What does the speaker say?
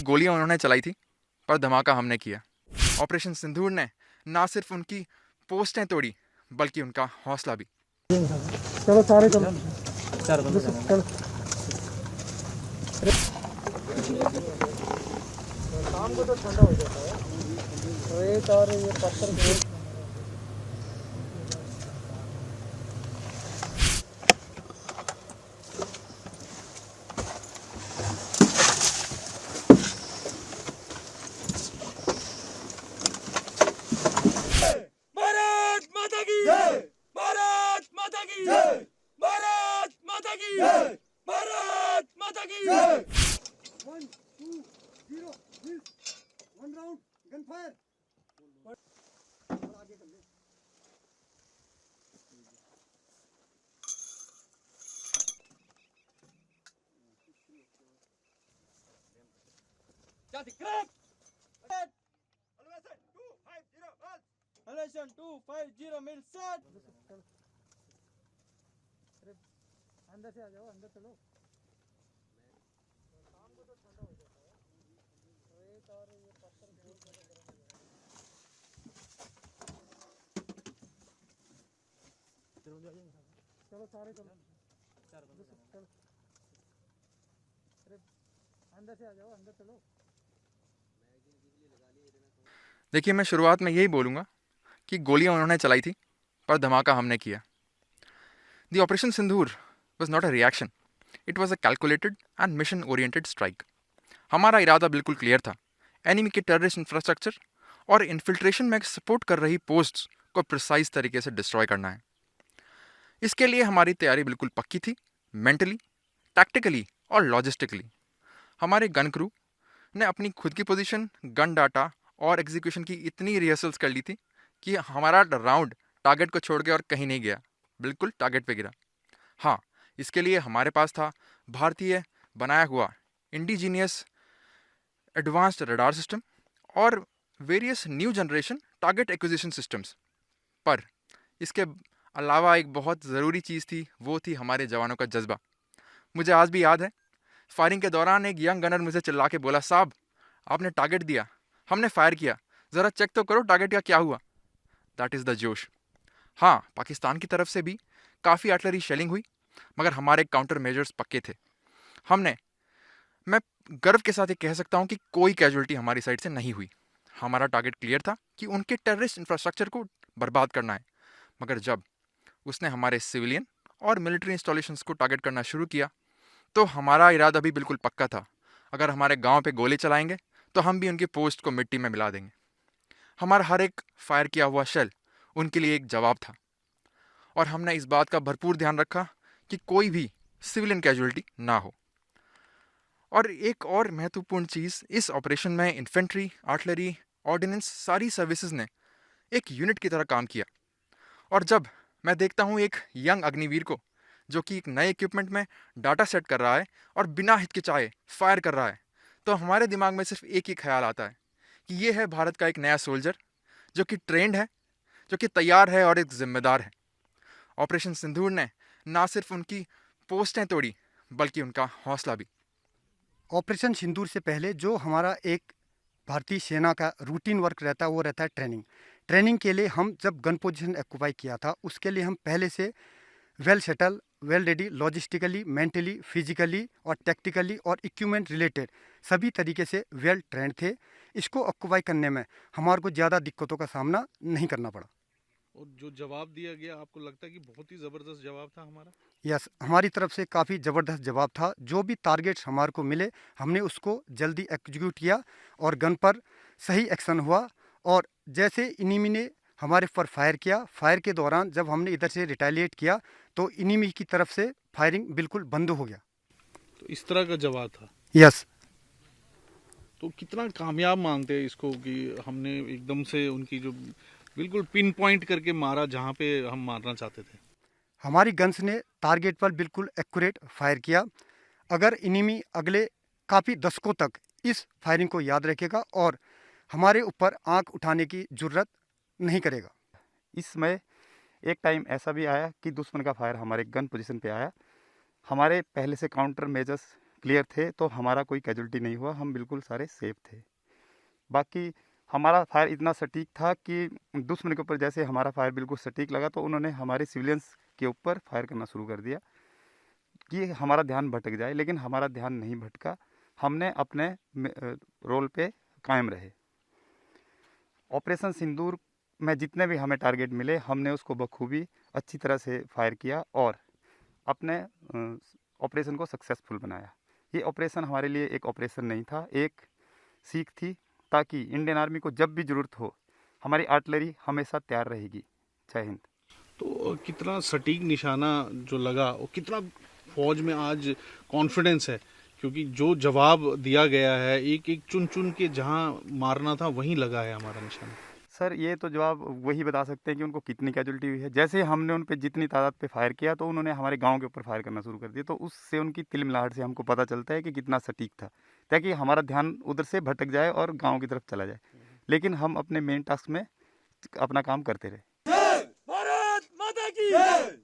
गोलियां उन्होंने चलाई थी, पर धमाका हमने किया। ऑपरेशन सिंदूर ने ना सिर्फ उनकी पोस्टें तोड़ी, बल्कि उनका हौसला भी। चलो सारे चलो, चार बंदे चलो। शाम को तो ठंडा हो जाता है, रेत और ये पत्थर। भारत माता की जय, भारत माता की जय, भारत माता की जय, भारत माता की जय। 1 2 0 1 राउंड गन फायर। आगे कर ले। Elevation 250 mil set. अंदर से आ जाओ, अंदर चलो। शाम को तो ठंडा हो जाता है, रेत और ये पत्थर बहुत ज्यादा गर्म हो जाता है। चलो सारे चलो, चार बंदे चलो। अरे अंदर से आ जाओ, अंदर चलो। देखिए, मैं शुरुआत में यही बोलूँगा कि गोलियां उन्होंने चलाई थी, पर धमाका हमने किया। The operation Sindoor was not a reaction, it was a calculated and mission oriented strike. हमारा इरादा बिल्कुल क्लियर था, एनिमी के टेररिस्ट इंफ्रास्ट्रक्चर और इन्फिल्ट्रेशन में सपोर्ट कर रही पोस्ट्स को प्रिसाइज तरीके से डिस्ट्रॉय करना है। इसके लिए हमारी तैयारी बिल्कुल पक्की थी, मेंटली, टैक्टिकली और लॉजिस्टिकली। हमारे गन क्रू ने अपनी खुद की पोजीशन, गन डाटा और एग्जीक्यूशन की इतनी रिहर्सल्स कर ली थी कि हमारा राउंड टारगेट को छोड़ के और कहीं नहीं गया, बिल्कुल टारगेट पे गिरा। हाँ, इसके लिए हमारे पास था भारतीय बनाया हुआ इंडिजीनियस एडवांस्ड रडार सिस्टम और various new generation target acquisition systems. पर इसके अलावा एक बहुत ज़रूरी चीज़ थी, वो थी हमारे जवानों का जज्बा। मुझे आज भी याद है, फायरिंग के दौरान एक यंग गनर मुझे चिल्ला के बोला, साहब आपने टारगेट दिया, हमने फायर किया, ज़रा चेक तो करो टारगेट का क्या हुआ। दैट इज़ द जोश। हाँ, पाकिस्तान की तरफ से भी काफ़ी आर्टिलरी शेलिंग हुई, मगर हमारे काउंटर मेजर्स पक्के थे। मैं गर्व के साथ ये कह सकता हूँ कि कोई कैजुअलिटी हमारी साइड से नहीं हुई। हमारा टारगेट क्लियर था कि उनके टेररिस्ट इंफ्रास्ट्रक्चर को बर्बाद करना है। मगर जब उसने हमारे सिविलियन और मिलिट्री इंस्टॉलेशंस को टारगेट करना शुरू किया, तो हमारा इरादा भी बिल्कुल पक्का था, अगर हमारे गांव पे गोली चलाएंगे तो हम भी उनकी पोस्ट को मिट्टी में मिला देंगे। हमारा हर एक फायर किया हुआ शेल उनके लिए एक जवाब था, और हमने इस बात का भरपूर ध्यान रखा कि कोई भी सिविलियन कैजुअलिटी ना हो। और एक और महत्वपूर्ण चीज़, इस ऑपरेशन में इन्फेंट्री, आर्टिलरी, ऑर्डिनेंस, सारी सर्विसेज ने एक यूनिट की तरह काम किया। और जब मैं देखता हूँ एक यंग अग्निवीर को जो कि एक नए इक्विपमेंट में डाटा सेट कर रहा है और बिना हिचकिचाए फायर कर रहा है, तो हमारे दिमाग में सिर्फ एक ही ख्याल आता है कि ये है भारत का एक नया सोल्जर जो कि ट्रेंड है, जो कि तैयार है और एक जिम्मेदार है। ऑपरेशन सिंदूर ने ना सिर्फ उनकी पोस्टें तोड़ी, बल्कि उनका हौसला भी। ऑपरेशन सिंदूर से पहले जो हमारा एक भारतीय सेना का रूटीन वर्क रहता है, वो रहता है ट्रेनिंग। ट्रेनिंग के लिए हम जब गन पोजीशन ऑक्यूपाई किया था, उसके लिए हम पहले से well settle, well ready, logistically, mentally, physically और टैक्टिकली और इक्विपमेंट रिलेटेड सभी तरीके से वेल ट्रेंड थे। इसको ऑक्यूपाई करने में हमारे को ज़्यादा दिक्कतों का सामना नहीं करना पड़ा। और जो जवाब दिया गया, आपको लगता है कि बहुत ही ज़बरदस्त जवाब था हमारा? यस, हमारी तरफ से काफ़ी ज़बरदस्त जवाब था। जो भी टारगेट्स हमारे को मिले, हमने उसको जल्दी एग्जीक्यूट किया और गन पर सही एक्शन हुआ। और जैसे इनिमी ने हमारे पर फायर किया, फायर के दौरान जब हमने इधर से रिटेलिएट किया, तो इनिमी की तरफ से फायरिंग बिल्कुल बंद हो गया। तो इस तरह का जवाब था। यस, तो कितना कामयाब मानते हैं इसको कि हमने एकदम से उनकी जो बिल्कुल पिन पॉइंट करके मारा जहाँ पे हम मारना चाहते थे? हमारी गन्स ने टारगेट पर बिल्कुल एक्यूरेट फायर किया। अगर इनिमी अगले काफ़ी दशकों तक इस फायरिंग को याद रखेगा और हमारे ऊपर आंख उठाने की जरूरत नहीं करेगा। इस समय एक टाइम ऐसा भी आया कि दुश्मन का फायर हमारे गन पोजीशन पे आया। हमारे पहले से काउंटर मेजर्स क्लियर थे, तो हमारा कोई कैजुअल्टी नहीं हुआ, हम बिल्कुल सारे सेफ थे। बाकी हमारा फायर इतना सटीक था कि दुश्मन के ऊपर जैसे हमारा फायर बिल्कुल सटीक लगा, तो उन्होंने हमारे सिविलियंस के ऊपर फायर करना शुरू कर दिया कि हमारा ध्यान भटक जाए, लेकिन हमारा ध्यान नहीं भटका। हमने अपने रोल पे कायम रहे। ऑपरेशन सिंदूर में जितने भी हमें टारगेट मिले, हमने उसको बखूबी अच्छी तरह से फायर किया और अपने ऑपरेशन को सक्सेसफुल बनाया। ये ऑपरेशन हमारे लिए एक ऑपरेशन नहीं था, एक सीख थी, ताकि इंडियन आर्मी को जब भी ज़रूरत हो हमारी आर्टिलरी हमेशा तैयार रहेगी। जय हिंद। तो कितना सटीक निशाना जो लगा, और कितना फौज में आज कॉन्फिडेंस है, क्योंकि जो जवाब दिया गया है एक एक चुन चुन के जहां मारना था वहीं लगा है हमारा निशाना। सर, ये तो जवाब वही बता सकते हैं कि उनको कितनी कैजुअल्टी हुई है। जैसे हमने उन पे जितनी तादाद पे फायर किया, तो उन्होंने हमारे गांव के ऊपर फायर करना शुरू कर दिया, तो उससे उनकी तिलमिलाहट से हमको पता चलता है कि कितना सटीक था, ताकि हमारा ध्यान उधर से भटक जाए और गांव की तरफ चला जाए। लेकिन हम अपने मेन टास्क में अपना काम करते रहे। जय भारत माता की जय।